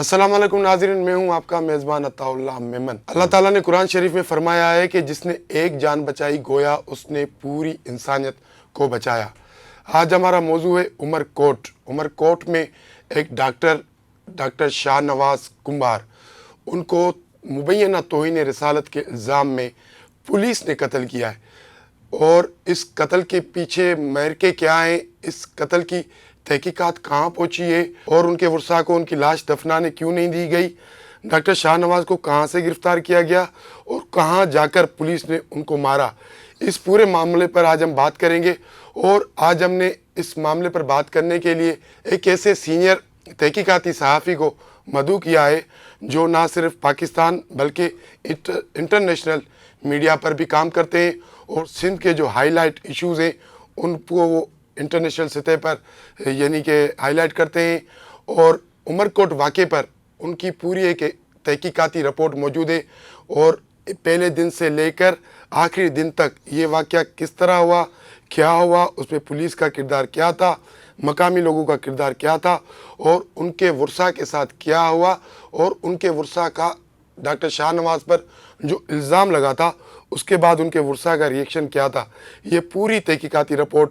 अस्सलाम वालेकुम नाज़रीन, मैं हूं आपका मेज़बान अताउल्लाह मेमन। अल्लाह ताला ने कुरान शरीफ में फरमाया है कि जिसने एक जान बचाई गोया उसने पूरी इंसानियत को बचाया। आज हमारा मौजू है उमरकोट। उमरकोट में एक डॉक्टर शाहनवाज कुंभार, उनको मुबैना तौहीन रिसालत के इल्ज़ाम में पुलिस ने कत्ल किया है। और इस कत्ल के पीछे महरके क्या हैं, इस कत्ल की तहकीकात कहाँ पहुँची है और उनके वर्सा को उनकी लाश दफनाने क्यों नहीं दी गई, डॉक्टर शाहनवाज को कहाँ से गिरफ़्तार किया गया और कहाँ जाकर पुलिस ने उनको मारा, इस पूरे मामले पर आज हम बात करेंगे। और आज हमने इस मामले पर बात करने के लिए एक ऐसे सीनियर तहकीकाती सहाफ़ी को मदऊ किया है जो ना सिर्फ पाकिस्तान बल्कि इंटरनेशनल मीडिया पर भी काम करते हैं और सिंध के जो हाईलाइट इश्यूज़ हैं उनको वो इंटरनेशनल सतह पर यानी कि हाईलाइट करते हैं। और उमरकोट वाक़े पर उनकी पूरी एक तहकीकाती रिपोर्ट मौजूद है और पहले दिन से लेकर आखिरी दिन तक ये वाक़या किस तरह हुआ, क्या हुआ, उसमें पुलिस का किरदार क्या था, मकामी लोगों का किरदार क्या था और उनके वर्सा के साथ क्या हुआ और उनके वर्सा का डॉक्टर शाहनवाज पर जो इल्ज़ाम लगा था उसके बाद उनके वर्सा का रिएक्शन क्या था, ये पूरी तहकीकाती रिपोर्ट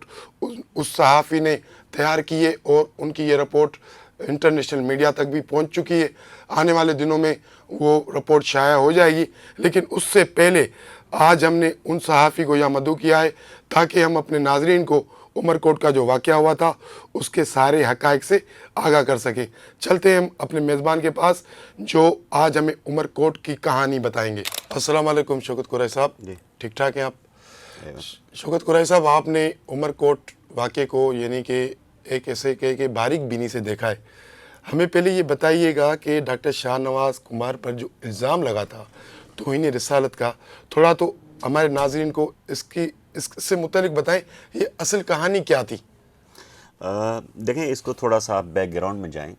उस सहाफ़ी ने तैयार की है और उनकी ये रिपोर्ट इंटरनेशनल मीडिया तक भी पहुंच चुकी है। आने वाले दिनों में वो रिपोर्ट शाया हो जाएगी, लेकिन उससे पहले आज हमने उन सहाफ़ी को यहाँ मदऊ किया है ताकि हम अपने नाज़रीन को उमरकोट का जो वाक़या हुआ था उसके सारे हक़ाइक़ से आगाह कर सकें। चलते हैं हम अपने मेज़बान के पास जो आज हमें उमरकोट की कहानी बताएंगे। अस्सलाम वालेकुम शौकत कुरैशी साहब, ठीक ठाक हैं आप? शौकत कुरैशी साहब, आपने उमरकोट वाक़े को यानी कि एक ऐसे के बारीक बीनी से देखा है। हमें पहले ये बताइएगा कि डॉक्टर शाहनवाज कुंभार पर जो इल्ज़ाम लगा था तौहीन रिसालत का, थोड़ा तो हमारे नाज़रीन को इससे मुतालिक बताएं, ये असल कहानी क्या थी? देखें, इसको थोड़ा सा आप बैकग्राउंड में जाएं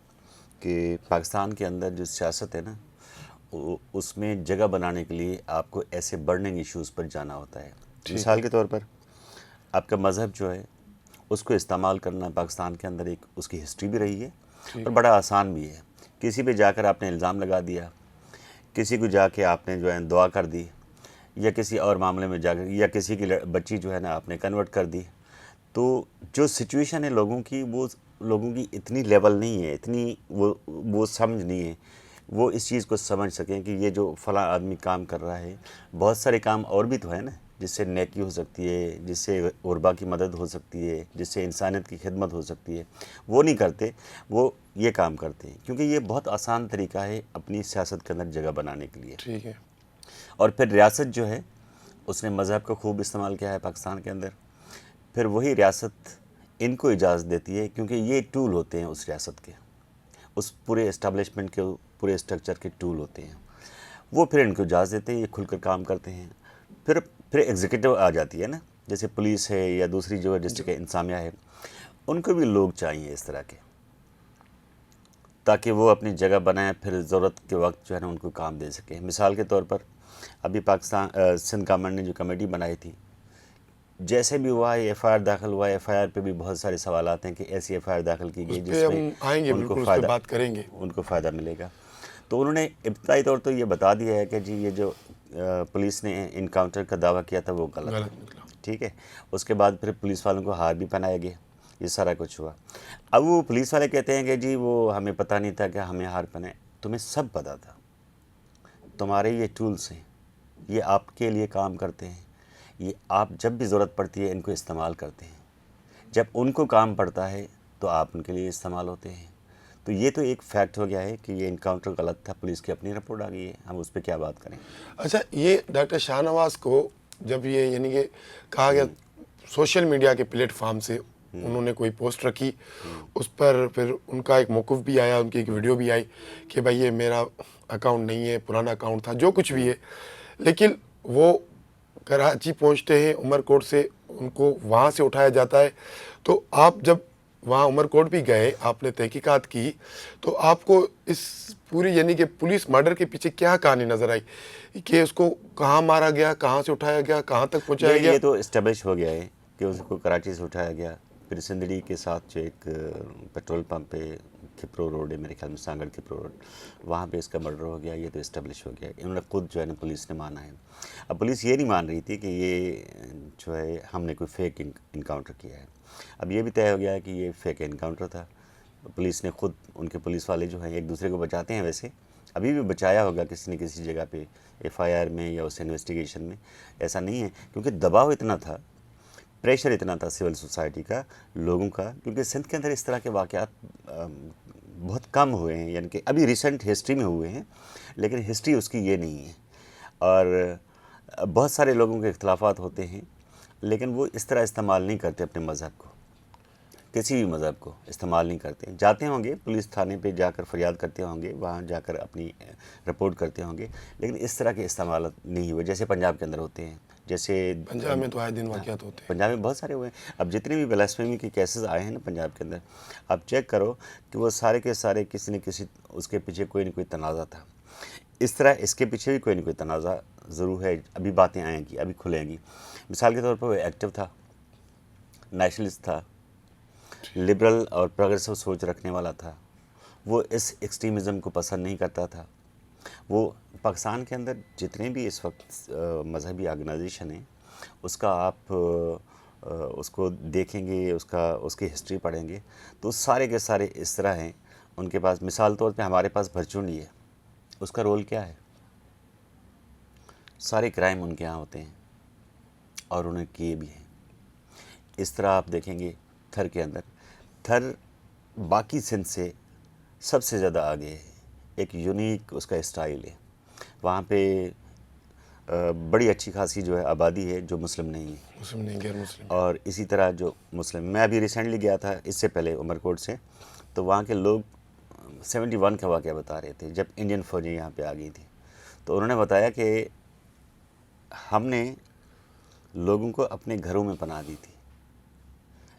कि पाकिस्तान के अंदर जो सियासत है ना, उसमें जगह बनाने के लिए आपको ऐसे बर्निंग इश्यूज़ पर जाना होता है। मिसाल के तौर पर आपका मज़हब जो है उसको इस्तेमाल करना पाकिस्तान के अंदर एक उसकी हिस्ट्री भी रही है और बड़ा आसान भी है। किसी पे जाकर आपने इल्ज़ाम लगा दिया, किसी को जाके आपने जो है दुआ कर दी, या किसी और मामले में जाकर, या किसी की बच्ची जो है ना आपने कन्वर्ट कर दी, तो जो सिचुएशन है लोगों की, वो लोगों की इतनी लेवल नहीं है, इतनी वो समझ नहीं है, वो इस चीज़ को समझ सकें कि ये जो फ़लाँ आदमी काम कर रहा है, बहुत सारे काम और भी तो है ना जिससे नेकी हो सकती है, जिससे गुरबा की मदद हो सकती है, जिससे इंसानियत की खिदमत हो सकती है, वो नहीं करते, वो ये काम करते हैं क्योंकि ये बहुत आसान तरीका है अपनी सियासत के अंदर जगह बनाने के लिए। ठीक है। और फिर रियासत जो है उसने मज़हब को खूब इस्तेमाल किया है पाकिस्तान के अंदर। फिर वही रियासत इनको इजाज़त देती है क्योंकि ये टूल होते हैं उस रियासत के, उस पूरे इस्टेब्लिशमेंट के, पूरे स्ट्रक्चर के टूल होते हैं। वो फिर इनको इजाज़त देते हैं, ये खुलकर काम करते हैं। फिर एग्जीक्यूटिव आ जाती है ना, जैसे पुलिस है या दूसरी जो डिस्ट्रिक्ट इंतज़ामिया है, उनको भी लोग चाहिए इस तरह के ताकि वो अपनी जगह बनाएं, फिर ज़रूरत के वक्त जो है ना उनको काम दे सकें। मिसाल के तौर पर अभी पाकिस्तान सिंध गवर्नमेंट ने जो कमेटी बनाई थी, जैसे भी हुआ FIR दाखिल हुआ, FIR पे भी बहुत सारे सवालात हैं कि ऐसी FIR दाखिल की गई जिसमें उनको फ़ायदा मिलेगा। तो उन्होंने इब्तदाई तौर तो ये बता दिया है कि जी ये जो पुलिस ने इनकाउंटर का दावा किया था वो गलत है, ठीक है। उसके बाद फिर पुलिस वालों को हार भी पहनाया गया, ये सारा कुछ हुआ। अब वो पुलिस वाले कहते हैं कि जी वो हमें पता नहीं था कि हमें हार पहनाए। तुम्हें सब पता था, तुम्हारे ये टूल्स हैं, ये आपके लिए काम करते हैं, ये आप जब भी ज़रूरत पड़ती है इनको इस्तेमाल करते हैं, जब उनको काम पड़ता है तो आप उनके लिए इस्तेमाल होते हैं। तो ये तो एक फैक्ट हो गया है कि ये इनकाउंटर गलत था, पुलिस की अपनी रिपोर्ट आ गई है, हम उस पर क्या बात करें। अच्छा, ये डॉक्टर शाहनवाज को जब ये यानी कि कहा गया सोशल मीडिया के प्लेटफार्म से उन्होंने कोई पोस्ट रखी, उस पर फिर उनका एक मौक़िफ़ भी आया, उनकी एक वीडियो भी आई कि भाई ये मेरा अकाउंट नहीं है, पुराना अकाउंट था, जो कुछ भी है, लेकिन वो कराची पहुंचते हैं, उमरकोट से उनको वहाँ से उठाया जाता है। तो आप जब वहाँ उमरकोट भी गए, आपने तहकीकात की, तो आपको इस पूरी यानी कि पुलिस मर्डर के पीछे क्या कहानी नज़र आई कि उसको कहाँ मारा गया, कहाँ से उठाया गया, कहाँ तक पहुँचाया गया? ये तो इस्टेब्लिश हो गया है कि उसको कराची से उठाया गया, फिर सिंदड़ी के साथ जो एक पेट्रोल पंप पे खिप्रो रोड है मेरे ख्याल में, सांगड़ खिप्रो रोड, वहाँ पे इसका मर्डर हो गया। ये तो इस्टेब्लिश हो गया, इन्होंने खुद जो है ना पुलिस ने माना है। अब पुलिस ये नहीं मान रही थी कि ये जो है हमने कोई फेक इनकाउंटर किया है। अब ये भी तय हो गया है कि ये फेक इनकाउंटर था। पुलिस ने खुद, उनके पुलिस वाले जो हैं एक दूसरे को बचाते हैं, वैसे अभी भी बचाया होगा किसी न किसी जगह पे, एफआईआर में या उस इन्वेस्टिगेशन में। ऐसा नहीं है, क्योंकि दबाव इतना था, प्रेशर इतना था सिविल सोसाइटी का, लोगों का, क्योंकि सिंध के अंदर इस तरह के वाक़यात बहुत कम हुए हैं, यानी कि अभी रिसेंट हिस्ट्री में हुए हैं, लेकिन हिस्ट्री उसकी ये नहीं है। और बहुत सारे लोगों के इख्तलाफात होते हैं, लेकिन वो इस तरह इस्तेमाल नहीं करते अपने मज़हब को, किसी भी मज़हब को इस्तेमाल नहीं करते। जाते होंगे पुलिस थाने पे जाकर फरियाद करते होंगे, वहाँ जाकर अपनी रिपोर्ट करते होंगे, लेकिन इस तरह के इस्तेमाल नहीं हुए जैसे पंजाब के अंदर होते हैं। जैसे पंजाब में तो आए दिन वाक़यात होते हैं। पंजाब में बहुत सारे हुए हैं। अब जितने भी ब्लास्फेमी के केसेस आए हैं ना पंजाब के अंदर, आप चेक करो कि वो सारे के सारे किसी न किसी उसके पीछे कोई न कोई तनाज़ा था। इस तरह इसके पीछे भी कोई न कोई तनाज़ा ज़रूर है। अभी बातें आएंगी, अभी खुलेंगी। मिसाल के तौर पर वो एक्टिव था, नेशनलिस्ट था, लिबरल और प्रोग्रेसिव सोच रखने वाला था, वो इस एक्सट्रीमिज़म को पसंद नहीं करता था। वो पाकिस्तान के अंदर जितने भी इस वक्त मज़हबी ऑर्गेनाइजेशन हैं, उसका आप उसको देखेंगे, उसकी हिस्ट्री पढ़ेंगे, तो सारे के सारे इस तरह हैं। उनके पास मिसाल तौर पे हमारे पास भरचुंडी है, उसका रोल क्या है? सारे क्राइम उनके यहाँ होते हैं और उन्हें किए भी हैं। इस तरह आप देखेंगे थर के अंदर, थर बाकी सिंध से सबसे ज़्यादा आगे है, एक यूनिक उसका स्टाइल है। वहाँ पे बड़ी अच्छी खासी जो है आबादी है जो मुस्लिम नहीं है, मुस्लिम नहीं, गैर मुस्लिम। और इसी तरह जो मुस्लिम, मैं अभी रिसेंटली गया था इससे पहले उमरकोट से, तो वहाँ के लोग 71 का वाक़या बता रहे थे जब इंडियन फ़ौजें यहाँ पे आ गई थी। तो उन्होंने बताया कि हमने लोगों को अपने घरों में पनाह दी थी।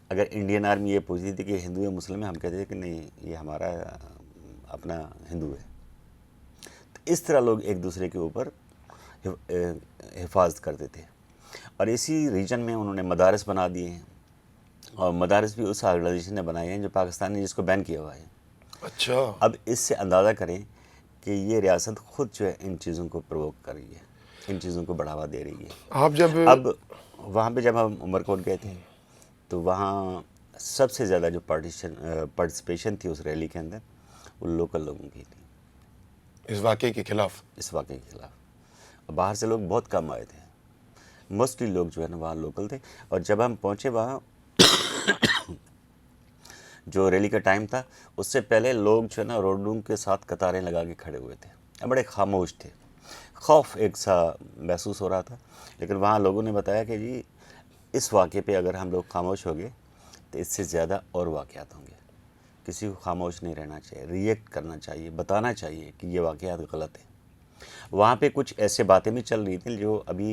अगर इंडियन आर्मी ये पूछती थी कि हिंदू या मुस्लिम है, हम कहते थे कि नहीं, ये हमारा अपना हिंदू है। तो इस तरह लोग एक दूसरे के ऊपर हिफाजत करते थे। और इसी रीजन में उन्होंने मदारस बना दिए हैं, और मदारस भी उस ऑर्गेनाइजेशन ने बनाए हैं जो पाकिस्तान ने जिसको बैन किया हुआ है। अच्छा। अब इससे अंदाज़ा करें कि ये रियासत खुद जो है इन चीज़ों को प्रोवोक कर रही है, इन चीज़ों को बढ़ावा दे रही है। आप जब अब वहाँ पे जब हम उमरकोट गए थे, तो वहाँ सबसे ज़्यादा जो पार्टिसिपेशन थी उस रैली के अंदर, वो लोकल लोगों की थी, इस वाक़े के खिलाफ, इस वाक़े के खिलाफ। बाहर से लोग बहुत कम आए थे, मोस्टली लोग जो है ना वहाँ लोकल थे। और जब हम पहुँचे वहाँ जो रैली का टाइम था, उससे पहले लोग जो है ना रोडों के साथ कतारें लगा के खड़े हुए थे, बड़े खामोश थे, खौफ एक सा महसूस हो रहा था। लेकिन वहाँ लोगों ने बताया कि जी इस वाक़े पे अगर हम लोग खामोश हो गए तो इससे ज़्यादा और वाक़यात होंगे। किसी को खामोश नहीं रहना चाहिए, रिएक्ट करना चाहिए, बताना चाहिए कि ये वाक़यात गलत है। वहाँ पे कुछ ऐसे बातें भी चल रही थी जो अभी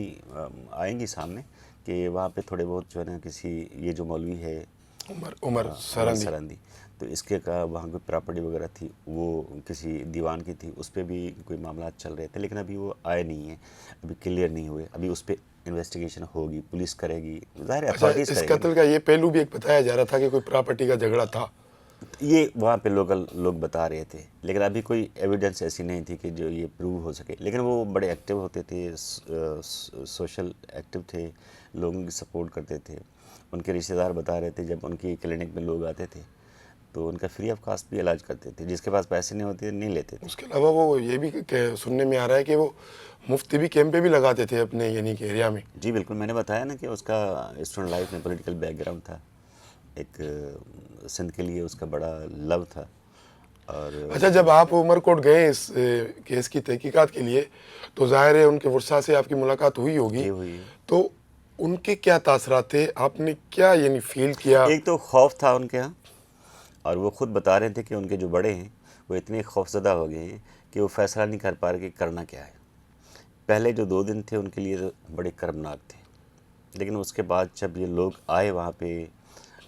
आएंगी सामने, कि वहाँ पे थोड़े बहुत जो है ना किसी, ये जो मौलवी है उमर सरंदी, सरंदी, तो इसके का वहाँ कोई प्रॉपर्टी वगैरह थी, वो किसी दीवान की थी, उस पर भी कोई मामला चल रहे थे, लेकिन अभी वो आए नहीं हैं, अभी क्लियर नहीं हुए। अभी उस पर इन्वेस्टिगेशन होगी, पुलिस करेगी, ज़ाहिर है अच्छा, अथॉरिटीज़ इस करेगी। कत्ल का ये पहलू भी एक बताया जा रहा था कि कोई प्रॉपर्टी का झगड़ा था। ये वहाँ पे लोकल लोग बता रहे थे, लेकिन अभी कोई एविडेंस ऐसी नहीं थी कि जो ये प्रूव हो सके। लेकिन वो बड़े एक्टिव होते थे, सोशल एक्टिव थे, लोगों की सपोर्ट करते थे। उनके रिश्तेदार बता रहे थे जब उनकी क्लिनिक में लोग आते थे तो उनका फ्री ऑफ कॉस्ट भी इलाज करते थे, जिसके पास पैसे नहीं होते नहीं लेते थे। उसके अलावा वो ये भी सुनने में आ रहा है कि वो मुफ्ती भी कैंपे भी लगाते थे अपने यानी कि एरिया में। जी बिल्कुल, मैंने बताया ना कि उसका स्टूडेंट लाइफ में पॉलिटिकल बैकग्राउंड था, एक सिंध के लिए उसका बड़ा लव था। और अच्छा, जब आप उमरकोट गए इस केस की तहकीकात के लिए, तो जाहिर है उनके वर्षा से आपकी मुलाकात हुई होगी, ये हुई है। तो उनके क्या तासरात थे, आपने क्या यानी फील किया? एक तो खौफ था उनके यहाँ, और वो खुद बता रहे थे कि उनके जो बड़े हैं वो इतने खौफजदा हो गए हैं कि वो फैसला नहीं कर पा रहे कि करना क्या है। पहले जो 2 दिन थे उनके लिए तो बड़े कर्मनाक थे, लेकिन उसके बाद जब ये लोग आए वहाँ पे,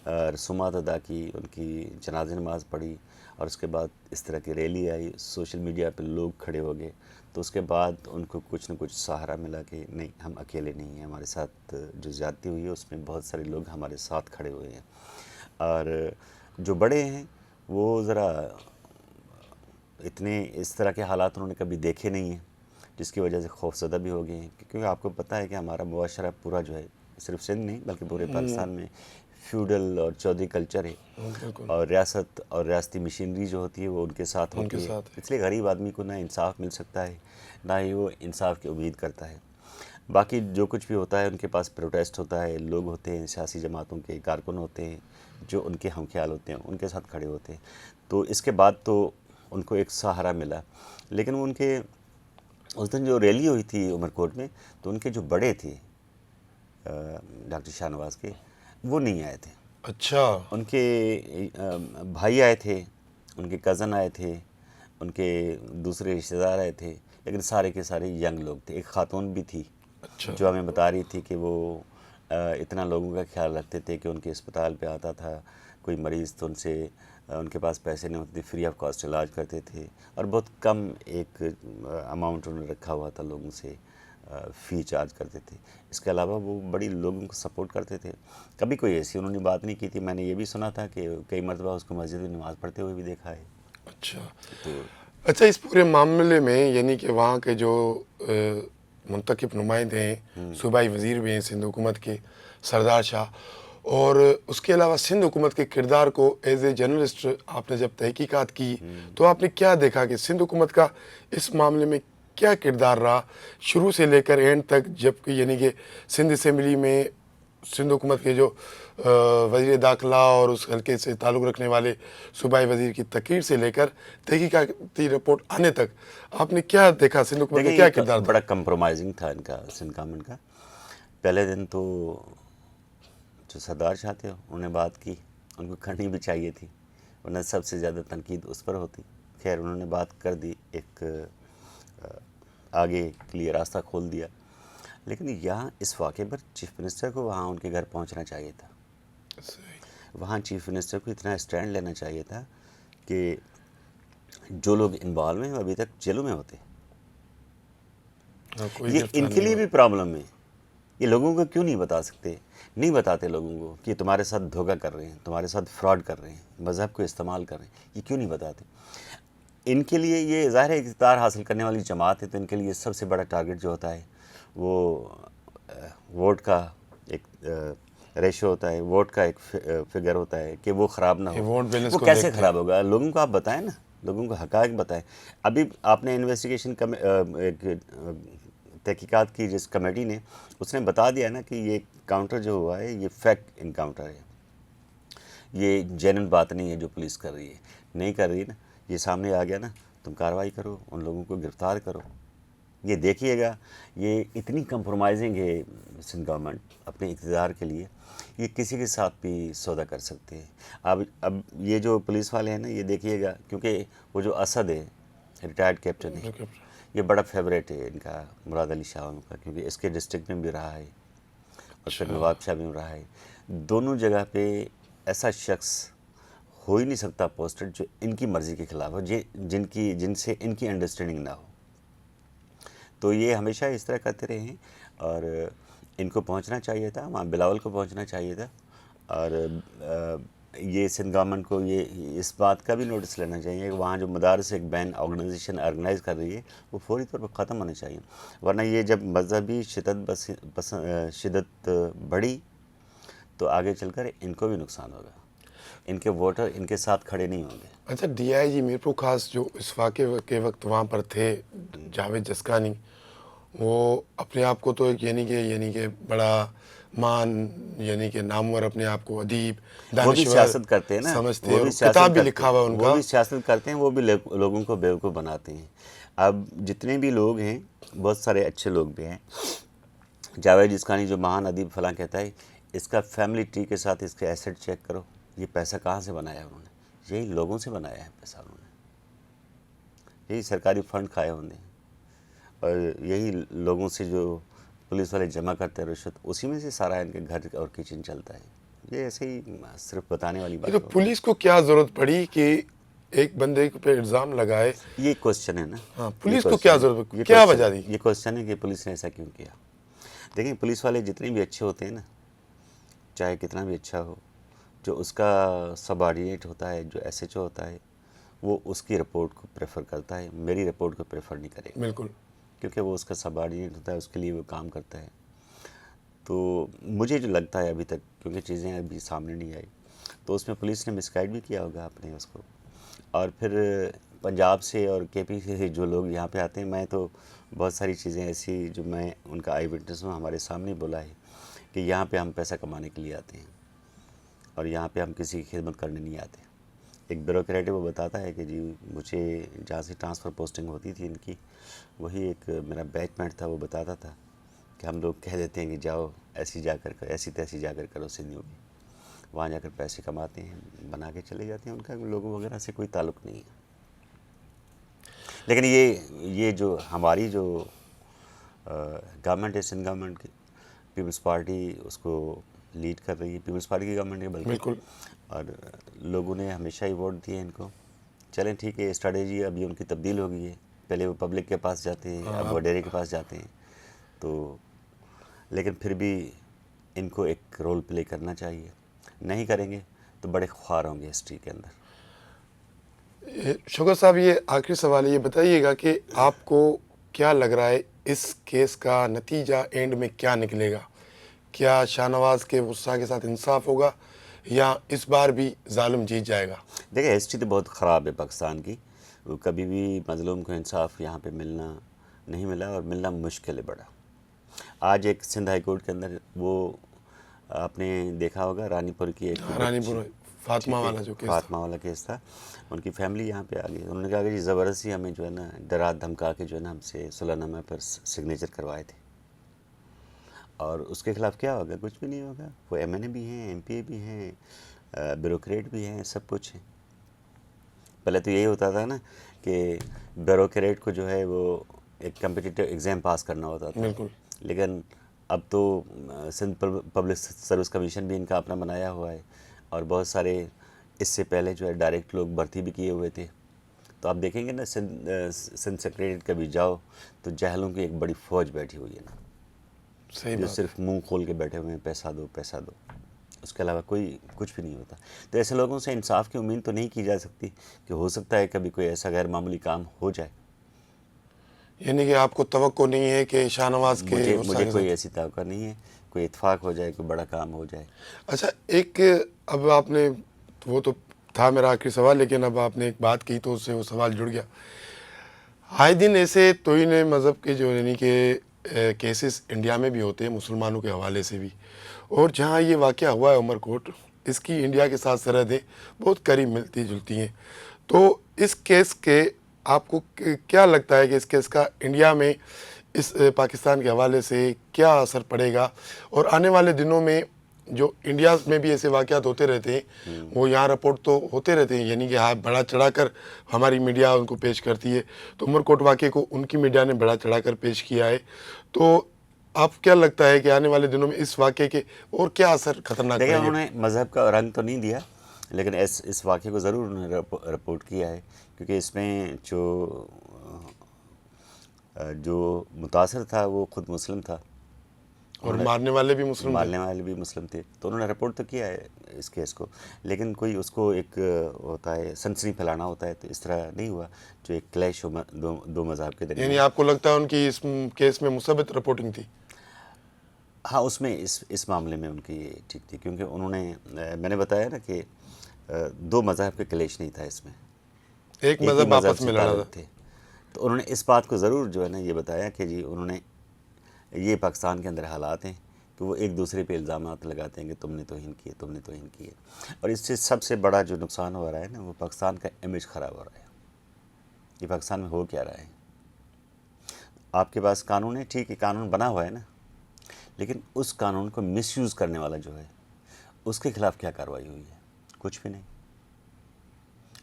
रसूमात अदा की, उनकी जनाज़ा नमाज़ पढ़ी, और उसके बाद इस तरह की रैली आई, सोशल मीडिया पे लोग खड़े हो गए, तो उसके बाद उनको कुछ न कुछ सहारा मिला कि नहीं, हम अकेले नहीं हैं, हमारे साथ जो ज़्यादती हुई है उसमें बहुत सारे लोग हमारे साथ खड़े हुए हैं। और जो बड़े हैं وہ ذرا اتنے اس طرح کے حالات انہوں نے کبھی دیکھے نہیں ہیں، جس کی وجہ سے خوف زدہ بھی ہو گئے ہیں، کیونکہ آپ کو پتہ ہے کہ ہمارا معاشرہ پورا جو ہے صرف سندھ نہیں بلکہ پورے پاکستان میں فیوڈل اور چودھری کلچر ہے، بالکل اور ریاست اور ریاستی مشینری جو ہوتی ہے وہ ان کے ساتھ ان کے ہوتی ہے، ساتھ ہے۔ اس لیے غریب آدمی کو نہ انصاف مل سکتا ہے نہ ہی وہ انصاف کی امید کرتا ہے۔ باقی جو کچھ بھی ہوتا ہے ان کے پاس پروٹیسٹ ہوتا ہے، لوگ ہوتے ہیں، سیاسی جماعتوں کے کارکن ہوتے ہیں جو ان کے ہم خیال ہوتے ہیں، ان کے ساتھ کھڑے ہوتے ہیں، تو اس کے بعد تو ان کو ایک سہارا ملا۔ لیکن وہ ان کے اس دن جو ریلی ہوئی تھی عمر کوٹ میں، تو ان کے جو بڑے تھے ڈاکٹر شاہ نواز کے، وہ نہیں آئے تھے۔ اچھا ان کے بھائی آئے تھے، ان کے کزن آئے تھے، ان کے دوسرے رشتہ دار آئے تھے، لیکن سارے کے سارے ینگ لوگ تھے۔ ایک خاتون بھی تھی اچھا جو ہمیں بتا رہی تھی کہ وہ اتنا لوگوں کا خیال رکھتے تھے کہ ان کے اسپتال پہ آتا تھا کوئی مریض تو ان کے پاس پیسے نہیں ہوتے تھے، فری آف کاسٹ علاج کرتے تھے، اور بہت کم ایک اماؤنٹ انہوں نے رکھا ہوا تھا لوگوں سے فی چارج کرتے تھے۔ اس کے علاوہ وہ بڑی لوگوں کو سپورٹ کرتے تھے، کبھی کوئی ایسی انہوں نے بات نہیں کی تھی۔ میں نے یہ بھی سنا تھا کہ کئی مرتبہ اس کو مسجد میں نماز پڑھتے ہوئے بھی دیکھا ہے۔ اچھا تو اچھا، اس پورے معاملے میں یعنی کہ وہاں کے جو منتخب نمائندے ہیں، صوبائی وزیر بھی ہیں سندھ حکومت کے سردار شاہ، اور اس کے علاوہ سندھ حکومت کے کردار کو ایز اے جرنلسٹ آپ نے جب تحقیقات کی تو آپ نے کیا دیکھا کہ سندھ حکومت کا اس معاملے میں کیا کردار رہا شروع سے لے کر اینڈ تک، جب کہ یعنی کہ سندھ اسمبلی میں سندھ حکومت کے جو وزیر داخلہ اور اس حلقے سے تعلق رکھنے والے صوبائی وزیر کی تقریر سے لے کر تحقیقاتی رپورٹ آنے تک آپ نے کیا دیکھا؟ سندھ حکومت کا دیکھیں کیا یہ کردار تھا؟ بڑا کمپرومائزنگ تھا ان کا، سندھ گورنمنٹ کا۔ پہلے دن تو جو سردار شاہ تھے انہوں نے بات کی، ان کو کرنی بھی چاہیے تھی ورنہ سب سے زیادہ تنقید اس پر ہوتی۔ خیر انہوں نے بات کر دی، ایک آگے کے لیے راستہ کھول دیا، لیکن یہاں اس واقعے پر چیف منسٹر کو وہاں ان کے گھر پہنچنا چاہیے تھا۔ وہاں چیف منسٹر کو اتنا اسٹینڈ لینا چاہیے تھا کہ جو لوگ انوالو ہیں وہ ابھی تک جیلوں میں ہوتے، کوئی یہ گرفتار ان کے نہیں لیے ہوا۔ بھی پرابلم ہے۔ یہ لوگوں کو کیوں نہیں بتا سکتے؟ نہیں بتاتے لوگوں کو کہ تمہارے ساتھ دھوکہ کر رہے ہیں، تمہارے ساتھ فراڈ کر رہے ہیں، مذہب کو استعمال کر رہے ہیں، یہ کیوں نہیں بتاتے؟ ان کے لیے یہ ظاہر ہے اقتدار حاصل کرنے والی جماعت ہے، تو ان کے لیے سب سے بڑا ٹارگٹ جو ہوتا ہے وہ ووٹ کا ایک ریشو ہوتا ہے، ووٹ کا ایک فگر ہوتا ہے کہ وہ خراب نہ یہ ہو۔ ووٹ بیلنس وہ کو کیسے دیکھتے ہیں۔ خراب ہوگا؟ لوگوں کو آپ بتائیں نا، لوگوں کو حقائق بتائیں۔ ابھی آپ نے انویسٹیگیشن تحقیقات کی جس کمیٹی نے، اس نے بتا دیا نا کہ یہ کاؤنٹر جو ہوا ہے یہ فیک انکاؤنٹر ہے، یہ جینن بات نہیں ہے جو پولیس کر رہی ہے، نہیں کر رہی نا، یہ سامنے آ گیا نا، تم کارروائی کرو، ان لوگوں کو گرفتار کرو۔ یہ دیکھیے گا، یہ اتنی کمپرومائزنگ ہے سندھ گورنمنٹ اپنے اقتدار کے لیے، یہ کسی کے ساتھ بھی سودا کر سکتے ہیں۔ اب یہ جو پولیس والے ہیں نا، یہ دیکھیے گا، کیونکہ وہ جو اسد ہے ریٹائرڈ کیپٹن ہے، یہ بڑا فیوریٹ ہے ان کا، مراد علی شاہ کا، کیونکہ اس کے ڈسٹرکٹ میں بھی رہا ہے اور پھر نواب شاہ میں رہا ہے۔ دونوں جگہ پہ ایسا شخص ہو ہی نہیں سکتا پوسٹڈ جو ان کی مرضی کے خلاف ہو، جن سے ان کی انڈرسٹینڈنگ نہ ہو۔ تو یہ ہمیشہ اس طرح کرتے رہے ہیں، اور ان کو پہنچنا چاہیے تھا، وہاں بلاول کو پہنچنا چاہیے تھا، اور یہ سندھ گورنمنٹ کو یہ اس بات کا بھی نوٹس لینا چاہیے کہ وہاں جو مدارس ایک بین آرگنائزیشن آرگنائز کر رہی ہے وہ فوری طور پر ختم ہونے چاہیے، ورنہ یہ جب مذہبی شدت بڑھی تو آگے چل کر ان کو بھی نقصان ہوگا، ان کے ووٹر ان کے ساتھ کھڑے نہیں ہوں گے۔ اچھا، ڈی آئی جی میرپور خاص جو اس واقعے کے وقت وہاں پر تھے، جاوید جسکانی، وہ اپنے آپ کو تو ایک یعنی کہ بڑا یعنی کہ نامور اپنے آپ کو ادیب وہ بھی دانشور سیاست کرتے ہیں نا، سمجھتے وہ ہیں، بھی اور سیاست کتاب بھی کرتے لکھا ہوا ہے ان وہ کا۔ بھی سیاست کرتے ہیں، وہ بھی لوگوں کو بیوقوف بناتے ہیں۔ اب جتنے بھی لوگ ہیں، بہت سارے اچھے لوگ بھی ہیں۔ جاوید جسکانی جو مہان ادیب فلاں کہتا ہے، اس کا فیملی ٹری کے ساتھ اس کے ایسٹ چیک کرو، یہ پیسہ کہاں سے بنایا انہوں نے؟ یہی لوگوں سے بنایا ہے پیسہ انہوں نے، یہی سرکاری فنڈ کھائے ہوتے ہیں، اور یہی لوگوں سے جو پولیس والے جمع کرتے ہیں رشوت، اسی میں سے سارا ان کے گھر اور کچن چلتا ہے۔ یہ ایسے ہی صرف بتانے والی بات تو ہے۔ پولیس کو کیا ضرورت پڑی کہ ایک بندے پہ الزام لگائے؟ یہ کوشچن ہے نا، ہاں، پولیس کو کیا ضرورت، کیا وجہ دی؟ یہ کوشچن ہے کہ پولیس نے ایسا کیوں کیا۔ دیکھیں پولیس والے جتنے بھی اچھے ہوتے ہیں نا، چاہے کتنا بھی اچھا ہو، جو اس کا سب آرڈینیٹ ہوتا ہے, جو ایس ایچ او ہوتا ہے, وہ اس کی رپورٹ کو پریفر کرتا ہے, میری رپورٹ کو پریفر نہیں کرے گا, بالکل کیونکہ وہ اس کا سب آرڈینیٹ ہوتا ہے, اس کے لیے وہ کام کرتا ہے. تو مجھے جو لگتا ہے ابھی تک, کیونکہ چیزیں ابھی سامنے نہیں آئی, تو اس میں پولیس نے مس گائیڈ بھی کیا ہوگا اپنے اس کو. اور پھر پنجاب سے اور کے پی سے جو لوگ یہاں پہ آتے ہیں, میں تو بہت ساری چیزیں ایسی جو میں ان کا آئی وٹنس ہوں, ہمارے سامنے بولا ہے کہ یہاں پہ ہم پیسہ کمانے کے لیے آتے ہیں اور یہاں پہ ہم کسی کی خدمت کرنے نہیں آتے. ایک بیوروکریٹ وہ بتاتا ہے کہ جی مجھے جہاں سے ٹرانسفر پوسٹنگ ہوتی تھی ان کی, وہی ایک میرا بیچ میٹ تھا, وہ بتاتا تھا کہ ہم لوگ کہہ دیتے ہیں کہ جاؤ ایسی جا کر ایسی تیسی جا کر کرو سندھیوں میں, وہاں جا کر پیسے کماتے ہیں, بنا کے چلے جاتے ہیں, ان کا لوگوں وغیرہ سے کوئی تعلق نہیں ہے. لیکن یہ جو ہماری جو گورنمنٹ ہے, سندھ گورنمنٹ کی, پیپلز پارٹی اس کو لیڈ کر رہی ہے, پیپلز پارٹی کی گورنمنٹ ہے بلکہ, بالکل. اور لوگوں نے ہمیشہ ہی ووٹ دیے ان کو. چلیں ٹھیک ہے, اسٹریٹجی ابھی ان کی تبدیل ہو گئی ہے, پہلے وہ پبلک کے پاس جاتے ہیں, اب وڈیرے کے پاس جاتے ہیں. تو لیکن پھر بھی ان کو ایک رول پلے کرنا چاہیے, نہیں کریں گے تو بڑے خوار ہوں گے ہسٹری کے اندر. شوکت صاحب, یہ آخری سوال ہے, یہ بتائیے گا کہ آپ کو کیا لگ رہا ہے اس کیس کا نتیجہ اینڈ میں کیا نکلے گا؟ کیا شاہ نواز کے غصہ کے ساتھ انصاف ہوگا یا اس بار بھی ظالم جیت جائے گا؟ دیکھیں ہسٹری تو بہت خراب ہے پاکستان کی, وہ کبھی بھی مظلوم کو انصاف یہاں پہ ملنا نہیں ملا, اور ملنا مشکل ہے بڑا. آج ایک سندھ ہائی کورٹ کے اندر وہ آپ نے دیکھا ہوگا, رانی پور کی ایک رانی پور فاطمہ والا جو کیس تھا, فاطمہ والا کیس تھا, ان کی فیملی یہاں پہ آ گئی. انہوں نے کہا کہ جی زبردستی ہمیں جو ہے نا ڈرا دھمکا کے جو ہے نا ہم سے صلح نامہ پر سگنیچر کروائے تھے, اور اس کے خلاف کیا ہوگا؟ کچھ بھی نہیں ہوگا. وہ ایم این اے بھی ہیں, ایم پی اے بھی ہیں, بیوروکریٹ بھی ہیں, سب کچھ ہیں. پہلے تو یہی ہوتا تھا نا کہ بیوروکریٹ کو جو ہے وہ ایک کمپٹیٹیو ایگزام پاس کرنا ہوتا تھا, بالکل. لیکن اب تو سندھ پبلک سروس کمیشن بھی ان کا اپنا بنایا ہوا ہے, اور بہت سارے اس سے پہلے جو ہے ڈائریکٹ لوگ بھرتی بھی کیے ہوئے تھے. تو آپ دیکھیں گے نا سندھ سیکریٹریٹ کبھی جاؤ تو جاہلوں کی ایک بڑی فوج بیٹھی ہوئی ہے نا, صحیح جو بات. صرف منہ کھول کے بیٹھے ہوئے ہیں, پیسہ دو پیسہ دو, اس کے علاوہ کوئی کچھ بھی نہیں ہوتا. تو ایسے لوگوں سے انصاف کی امید تو نہیں کی جا سکتی, کہ ہو سکتا ہے کبھی کوئی ایسا غیر معمولی کام ہو جائے. یعنی کہ آپ کو توقع نہیں ہے کہ شاہ نواز کے غصہ مجھے کے کوئی ساتھ؟ ایسی توقع نہیں ہے, کوئی اتفاق ہو جائے, کوئی بڑا کام ہو جائے. اچھا, ایک اب آپ نے, وہ تو تھا میرا آخری سوال, لیکن اب آپ نے ایک بات کی تو اس سے وہ سوال جڑ گیا. آئے دن ایسے توہین مذہب کے جو یعنی کہ کیسز انڈیا میں بھی ہوتے ہیں مسلمانوں کے حوالے سے بھی, اور جہاں یہ واقعہ ہوا ہے عمر کوٹ, اس کی انڈیا کے ساتھ سرحدیں بہت قریب ملتی جلتی ہیں. تو اس کیس کے آپ کو کیا لگتا ہے کہ اس کیس کا انڈیا میں اس پاکستان کے حوالے سے کیا اثر پڑے گا؟ اور آنے والے دنوں میں جو انڈیا میں بھی ایسے واقعات ہوتے رہتے ہیں, وہ یہاں رپورٹ تو ہوتے رہتے ہیں, یعنی کہ بڑا چڑھا کر ہماری میڈیا ان کو پیش کرتی ہے, تو عمر کوٹ واقعے کو ان کی میڈیا نے بڑا چڑھا کر پیش کیا ہے. تو آپ کیا لگتا ہے کہ آنے والے دنوں میں اس واقعے کے اور کیا اثر خطرناک دیکھیں رہیں گے؟ انہوں نے مذہب کا رنگ تو نہیں دیا, لیکن اس واقعے کو ضرور انہوں نے رپورٹ کیا ہے, کیونکہ اس میں جو متاثر تھا وہ خود مسلم تھا, اور مارنے والے بھی مسلم تھے. مارنے والے بھی مسلم تھے. تو انہوں نے رپورٹ تو کیا ہے اس کیس کو, لیکن کوئی اس کو ایک ہوتا ہے سنسنی پھیلانا ہوتا ہے, تو اس طرح نہیں ہوا جو ایک کلیش ہو دو مذاہب کے درمیان. یعنی آپ کو لگتا ہے ان کی اس کیس میں مثبت رپورٹنگ تھی؟ ہاں, اس میں اس معاملے میں ان کی ٹھیک تھی, کیونکہ انہوں نے, میں نے بتایا نا کہ دو مذاہب کے کلیش نہیں تھا اس میں, ایک ہی مذہب آپس سے میں لڑا تھا. تعلق تھے. تو انہوں نے اس بات کو ضرور جو ہے نا یہ بتایا کہ جی انہوں نے, یہ پاکستان کے اندر حالات ہیں کہ وہ ایک دوسرے پہ الزامات لگاتے ہیں کہ تم نے توہین کیے, تم نے توہین کیے, اور اس سے سب سے بڑا جو نقصان ہو رہا ہے نا, وہ پاکستان کا امیج خراب ہو رہا ہے. یہ پاکستان میں ہو کیا رہا ہے؟ آپ کے پاس قانون ہے, ٹھیک ہے, قانون بنا ہوا ہے نا, لیکن اس قانون کو مس یوز کرنے والا جو ہے اس کے خلاف کیا کارروائی ہوئی ہے؟ کچھ بھی نہیں.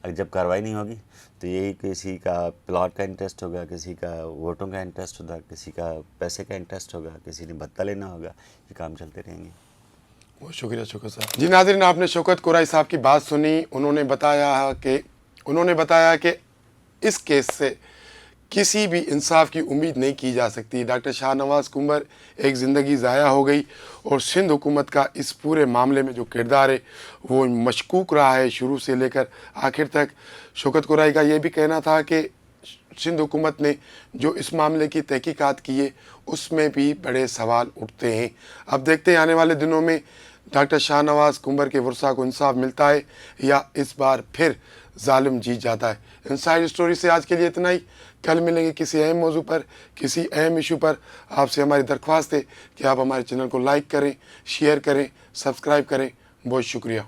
اگر جب کارروائی نہیں ہوگی تو یہی کسی کا پلاٹ کا انٹرسٹ ہوگا, کسی کا ووٹوں کا انٹرسٹ ہوگا, کسی کا پیسے کا انٹرسٹ ہوگا, کسی نے بھتہ لینا ہوگا, یہ کام چلتے رہیں گے. بہت شکریہ شوکت صاحب. جی ناظرین, آپ نے شوکت قرائی صاحب کی بات سنی. انہوں نے بتایا کہ اس کیس سے किसी भी इंसाफ की उम्मीद नहीं की जा सकती। डॉक्टर शाहनवाज कुंवर एक ज़िंदगी ज़ाया हो गई और सिंध हुकूमत का इस पूरे मामले में जो किरदार है वो मशकूक रहा है शुरू से लेकर आखिर तक। शौकत कुरैशी का ये भी कहना था कि सिंध हुकूमत ने जो इस मामले की तहकीकात की है उसमें भी बड़े सवाल उठते हैं। अब देखते हैं आने वाले दिनों में डॉक्टर शाहनवाज कुंवर के वर्सा को इंसाफ मिलता है या इस बार फिर जालिम जीत जाता है। इनसाइड स्टोरी से आज के लिए इतना ही। कल मिलेंगे किसी अहम मौजू पर, किसी अहम इशू पर। आपसे हमारी दरख्वास्त है कि आप हमारे चैनल को लाइक करें, शेयर करें, सब्सक्राइब करें। बहुत शुक्रिया।